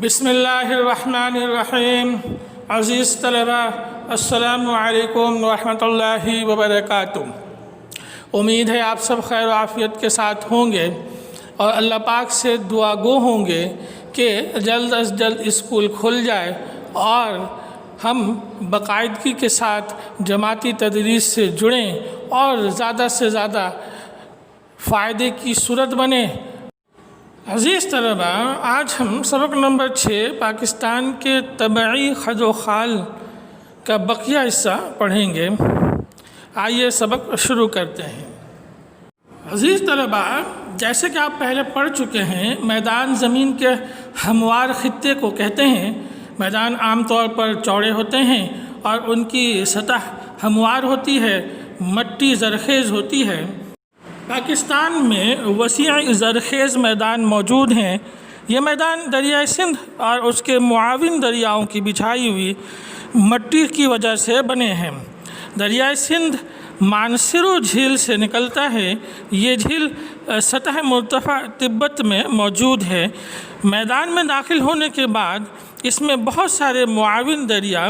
بسم اللہ الرحمن الرحیم۔ عزیز طلبہ، السلام علیکم ورحمۃ اللہ وبرکاتہ۔ امید ہے آپ سب خیر و عافیت کے ساتھ ہوں گے اور اللہ پاک سے دعا گو ہوں گے کہ جلد از جلد اسکول کھل جائے اور ہم باقاعدگی کے ساتھ جماعتی تدریس سے جڑیں اور زیادہ سے زیادہ فائدے کی صورت بنیں۔ عزیز طلبہ، آج ہم سبق نمبر 6 پاکستان کے طبعی خد و خال کا بقیہ حصہ پڑھیں گے۔ آئیے سبق شروع کرتے ہیں۔ عزیز طلبہ، جیسے کہ آپ پہلے پڑھ چکے ہیں، میدان زمین کے ہموار خطے کو کہتے ہیں۔ میدان عام طور پر چوڑے ہوتے ہیں اور ان کی سطح ہموار ہوتی ہے، مٹی زرخیز ہوتی ہے۔ پاکستان میں وسیع زرخیز میدان موجود ہیں۔ یہ میدان دریائے سندھ اور اس کے معاون دریاؤں کی بچھائی ہوئی مٹی کی وجہ سے بنے ہیں۔ دریائے سندھ مانسرو جھیل سے نکلتا ہے۔ یہ جھیل سطح مرتفع تبت میں موجود ہے۔ میدان میں داخل ہونے کے بعد اس میں بہت سارے معاون دریا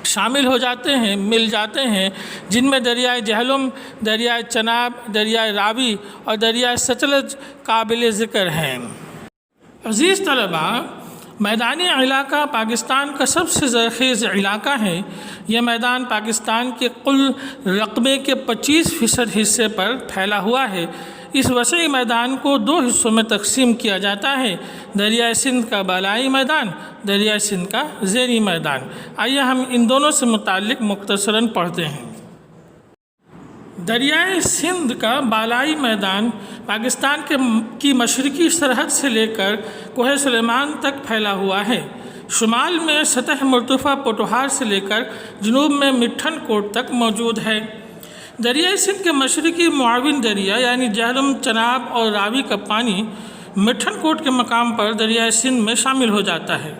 شامل ہو جاتے ہیں، مل جاتے ہیں، جن میں دریائے جہلم، دریائے چناب، دریائے راوی اور دریائے ستلج قابل ذکر ہیں۔ عزیز طلبہ، میدانی علاقہ پاکستان کا سب سے زرخیز علاقہ ہے۔ یہ میدان پاکستان کے کل رقبے کے 25% حصے پر پھیلا ہوا ہے۔ اس وسیع میدان کو 2 حصوں میں تقسیم کیا جاتا ہے: دریائے سندھ کا بالائی میدان، دریائے سندھ کا زیریں میدان۔ آئیے ہم ان دونوں سے متعلق مختصراً پڑھتے ہیں۔ دریائے سندھ کا بالائی میدان پاکستان کی مشرقی سرحد سے لے کر کوہ سلیمان تک پھیلا ہوا ہے۔ شمال میں سطح مرتفع پوٹوہار سے لے کر جنوب میں مٹھن کوٹ تک موجود ہے۔ دریائے سندھ کے مشرقی معاون دریا یعنی جہلم، چناب اور راوی کا پانی مٹھن کوٹ کے مقام پر دریائے سندھ میں شامل ہو جاتا ہے۔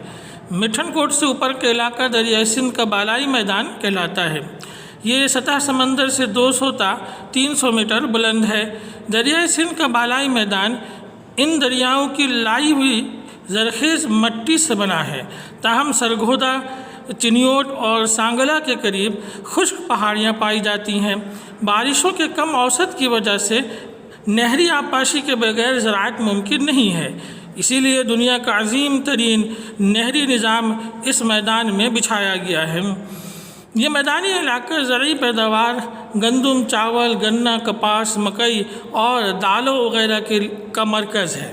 مٹھن کوٹ سے اوپر کا علاقہ دریائے سندھ کا بالائی میدان کہلاتا ہے۔ یہ سطح سمندر سے 200 تا 300 میٹر بلند ہے۔ دریائے سندھ کا بالائی میدان ان دریاؤں کی لائی ہوئی زرخیز مٹی سے بنا ہے، تاہم سرگودا، چنیوٹ اور سانگلا کے قریب خشک پہاڑیاں پائی جاتی ہیں۔ بارشوں کے کم اوسط کی وجہ سے نہری آبپاشی کے بغیر زراعت ممکن نہیں ہے، اسی لیے دنیا کا عظیم ترین نہری نظام اس میدان میں بچھایا گیا ہے۔ یہ میدانی علاقہ زرعی پیداوار گندم، چاول، گنا، کپاس، مکئی اور دالوں وغیرہ کا مرکز ہے۔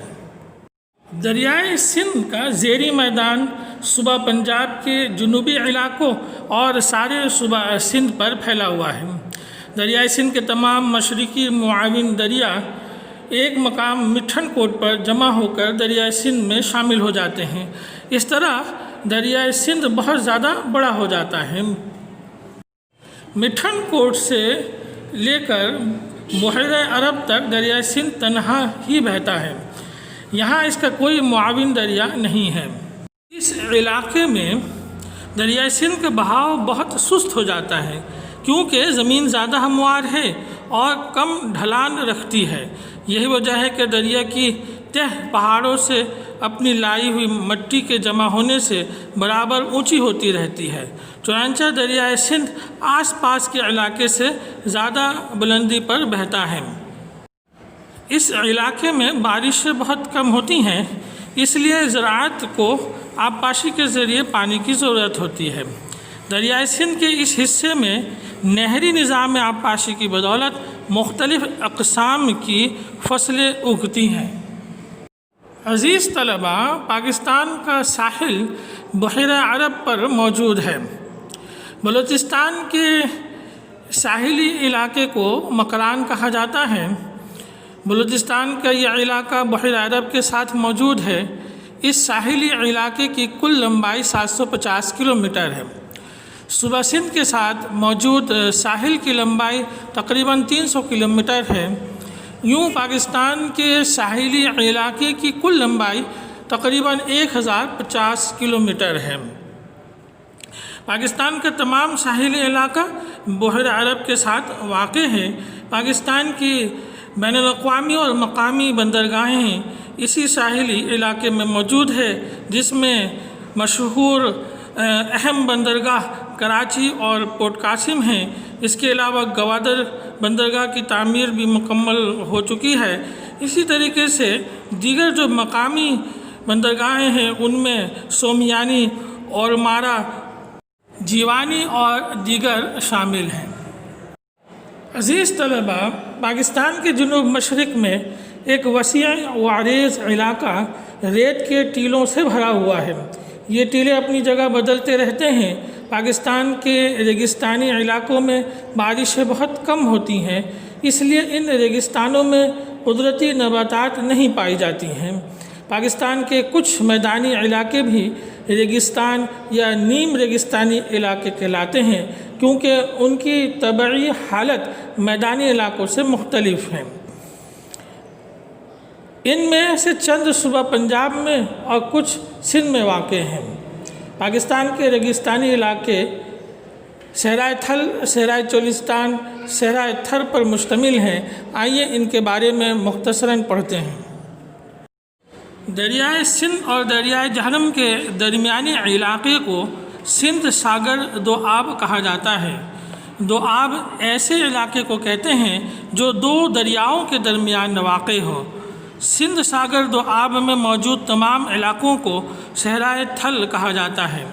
دریائے سندھ کا زیریں میدان صوبہ پنجاب کے جنوبی علاقوں اور سارے صوبہ سندھ پر پھیلا ہوا ہے۔ دریائے سندھ کے تمام مشرقی معاون دریا ایک مقام مٹھن کوٹ پر جمع ہو کر دریائے سندھ میں شامل ہو جاتے ہیں۔ اس طرح دریائے سندھ بہت زیادہ بڑا ہو جاتا ہے۔ مٹھن کوٹ سے لے کر بحیرہ عرب تک دریائے سندھ تنہا ہی بہتا ہے، یہاں اس کا کوئی معاون دریا نہیں ہے۔ اس علاقے میں دریائے سندھ کا بہاؤ بہت سست ہو جاتا ہے کیونکہ زمین زیادہ ہموار ہے اور کم ڈھلان رکھتی ہے۔ یہی وجہ ہے کہ دریا کی تہ پہاڑوں سے اپنی لائی ہوئی مٹی کے جمع ہونے سے برابر اونچی ہوتی رہتی ہے، چنانچہ دریائے سندھ آس پاس کے علاقے سے زیادہ بلندی پر بہتا ہے۔ اس علاقے میں بارشیں بہت کم ہوتی ہیں، اس لیے زراعت کو آبپاشی کے ذریعے پانی کی ضرورت ہوتی ہے۔ دریائے سندھ کے اس حصے میں نہری نظام آبپاشی کی بدولت مختلف اقسام کی فصلیں اگتی ہیں۔ عزیز طلبہ، پاکستان کا ساحل بحیرہ عرب پر موجود ہے۔ بلوچستان کے ساحلی علاقے کو مکران کہا جاتا ہے۔ بلوچستان کا یہ علاقہ بحیرہ عرب کے ساتھ موجود ہے۔ اس ساحلی علاقے کی کل لمبائی 750 کلومیٹر ہے۔ صوبہ سندھ کے ساتھ موجود ساحل کی لمبائی تقریباً 300 کلومیٹر ہے۔ یوں پاکستان کے ساحلی علاقے کی کل لمبائی تقریباً 1050 کلومیٹر ہے۔ پاکستان کا تمام ساحلی علاقہ بحیرہ عرب کے ساتھ واقع ہے۔ پاکستان کی بین الاقوامی اور مقامی بندرگاہیں ہیں۔ اسی ساحلی علاقے میں موجود ہے، جس میں مشہور اہم بندرگاہ کراچی اور پورٹ قاسم ہیں۔ اس کے علاوہ گوادر بندرگاہ کی تعمیر بھی مکمل ہو چکی ہے۔ اسی طریقے سے دیگر جو مقامی بندرگاہیں ہیں ان میں سومیانی، اورمارا، جیوانی اور دیگر شامل ہیں۔ عزیز طلبہ، پاکستان کے جنوب مشرق میں ایک وسیع و عریض علاقہ ریت کے ٹیلوں سے بھرا ہوا ہے۔ یہ ٹیلے اپنی جگہ بدلتے رہتے ہیں۔ پاکستان کے ریگستانی علاقوں میں بارشیں بہت کم ہوتی ہیں، اس لیے ان ریگستانوں میں قدرتی نباتات نہیں پائی جاتی ہیں۔ پاکستان کے کچھ میدانی علاقے بھی ریگستان یا نیم ریگستانی علاقے کہلاتے ہیں، کیونکہ ان کی طبعی حالت میدانی علاقوں سے مختلف ہیں۔ ان میں سے چند صوبہ پنجاب میں اور کچھ سندھ میں واقع ہیں۔ پاکستان کے ریگستانی علاقے صحرائے تھل، صحرائے چولستان، صحرائے تھر پر مشتمل ہیں۔ آئیے ان کے بارے میں مختصراً پڑھتے ہیں۔ دریائے سندھ اور دریائے جہلم کے درمیانی علاقے کو سندھ ساگر دوآب کہا جاتا ہے۔ دوآب ایسے علاقے کو کہتے ہیں جو دو دریاؤں کے درمیان واقع ہو۔ سندھ ساگر دوآب میں موجود تمام علاقوں کو صحرائے تھل کہا جاتا ہے۔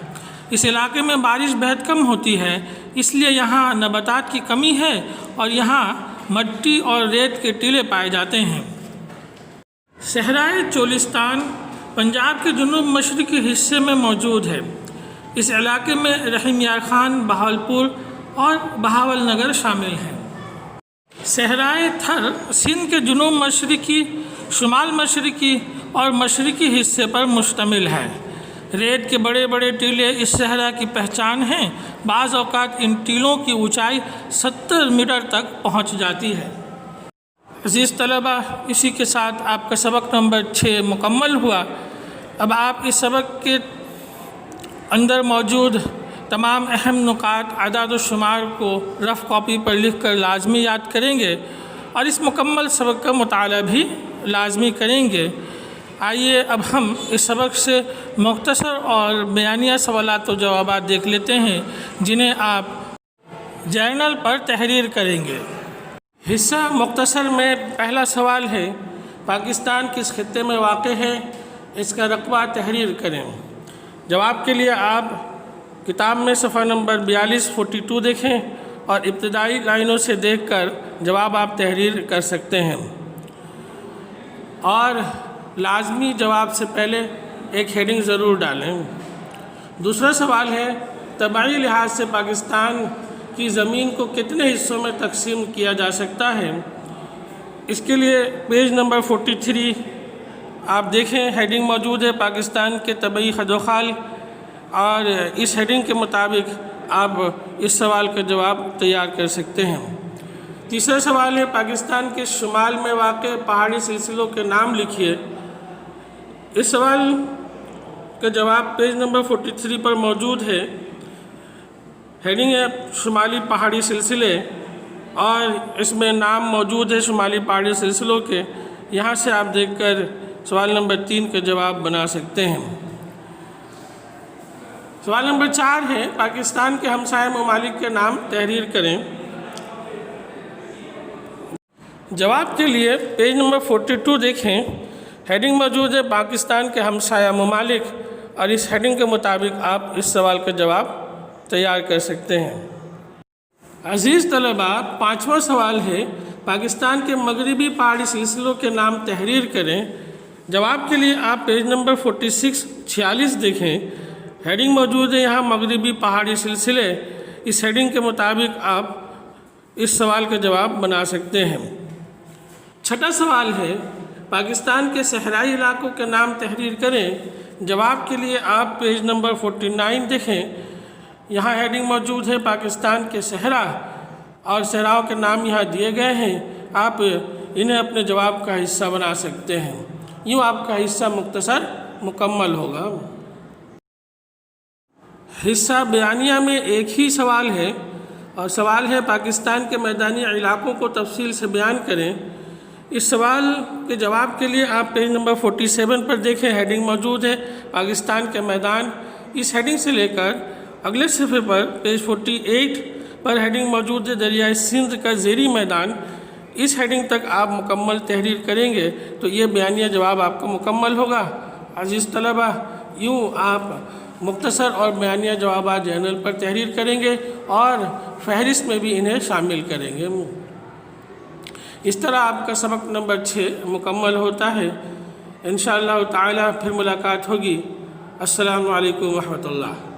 اس علاقے میں بارش بہت کم ہوتی ہے، اس لیے یہاں نباتات کی کمی ہے اور یہاں مٹی اور ریت کے ٹیلے پائے جاتے ہیں۔ صحرائے چولستان پنجاب کے جنوب مشرقی حصے میں موجود ہے۔ اس علاقے میں رحیم یار خان، بہاولپور اور بہاول نگر شامل ہیں۔ صحرائے تھر سندھ کے جنوب مشرقی، شمال مشرقی اور مشرقی حصے پر مشتمل ہے۔ ریت کے بڑے بڑے ٹیلے اس صحرا کی پہچان ہیں۔ بعض اوقات ان ٹیلوں کی اونچائی 70 میٹر تک پہنچ جاتی ہے۔ عزیز طلبہ، اسی کے ساتھ آپ کا سبق نمبر 6 مکمل ہوا۔ اب آپ اس سبق کے اندر موجود تمام اہم نکات، اعداد و شمار کو رف کاپی پر لکھ کر لازمی یاد کریں گے اور اس مکمل سبق کا مطالعہ بھی لازمی کریں گے۔ آئیے اب ہم اس سبق سے مختصر اور بیانیہ سوالات و جوابات دیکھ لیتے ہیں، جنہیں آپ جرنل پر تحریر کریں گے۔ حصہ مختصر میں پہلا سوال ہے، پاکستان کس خطے میں واقع ہے؟ اس کا رقبہ تحریر کریں۔ جواب کے لیے آپ کتاب میں صفحہ نمبر 4242 دیکھیں اور ابتدائی لائنوں سے دیکھ کر جواب آپ تحریر کر سکتے ہیں، اور لازمی جواب سے پہلے ایک ہیڈنگ ضرور ڈالیں۔ دوسرا سوال ہے، طبعی لحاظ سے پاکستان کی زمین کو کتنے حصوں میں تقسیم کیا جا سکتا ہے؟ اس کے لیے پیج نمبر 43 آپ دیکھیں، ہیڈنگ موجود ہے پاکستان کے طبعی خد و خال، اور اس ہیڈنگ کے مطابق آپ اس سوال کا جواب تیار کر سکتے ہیں۔ تیسرا سوال ہے، پاکستان کے شمال میں واقع پہاڑی سلسلوں کے نام لکھیے۔ اس سوال کا جواب پیج نمبر 43 پر موجود ہے۔ ہیڈنگ ہے شمالی پہاڑی سلسلے، اور اس میں نام موجود ہے شمالی پہاڑی سلسلوں کے۔ یہاں سے آپ دیکھ کر سوال نمبر 3 کا جواب بنا سکتے ہیں۔ سوال نمبر 4 ہے، پاکستان کے ہمسائے ممالک کے نام تحریر کریں۔ جواب کے لیے پیج نمبر 42 دیکھیں، ہیڈنگ موجود ہے پاکستان کے ہمسایہ ممالک، اور اس ہیڈنگ کے مطابق آپ اس سوال کا جواب تیار کر سکتے ہیں۔ عزیز طلبہ، 5واں سوال ہے، پاکستان کے مغربی پہاڑی سلسلوں کے نام تحریر کریں۔ جواب کے لیے آپ پیج نمبر 46 دیکھیں، ہیڈنگ موجود ہے یہاں مغربی پہاڑی سلسلے۔ اس ہیڈنگ کے مطابق آپ اس سوال کا جواب بنا سکتے ہیں۔ چھٹا سوال ہے، پاکستان کے صحرائی علاقوں کے نام تحریر کریں۔ جواب کے لیے آپ پیج نمبر 49 دیکھیں، یہاں ہیڈنگ موجود ہے پاکستان کے صحرا، اور صحراؤں کے نام یہاں دیے گئے ہیں۔ آپ انہیں اپنے جواب کا حصہ بنا سکتے ہیں۔ یوں آپ کا حصہ مختصر مکمل ہوگا۔ حصہ بیانیہ میں ایک ہی سوال ہے، اور سوال ہے، پاکستان کے میدانی علاقوں کو تفصیل سے بیان کریں۔ اس سوال کے جواب کے لیے آپ پیج نمبر 47 پر دیکھیں، ہیڈنگ موجود ہے پاکستان کے میدان۔ اس ہیڈنگ سے لے کر اگلے صفحے پر پیج 48 پر ہیڈنگ موجود ہے دریائے سندھ کا زیریں میدان۔ اس ہیڈنگ تک آپ مکمل تحریر کریں گے تو یہ بیانیہ جواب آپ کا مکمل ہوگا۔ عزیز طلبہ، یوں آپ مختصر اور بیانیہ جوابات جرنل پر تحریر کریں گے اور فہرست میں بھی انہیں شامل کریں گے۔ اس طرح آپ کا سبق نمبر 6 مکمل ہوتا ہے۔ انشاءاللہ تعالی پھر ملاقات ہوگی۔ السلام علیکم ورحمۃ اللہ۔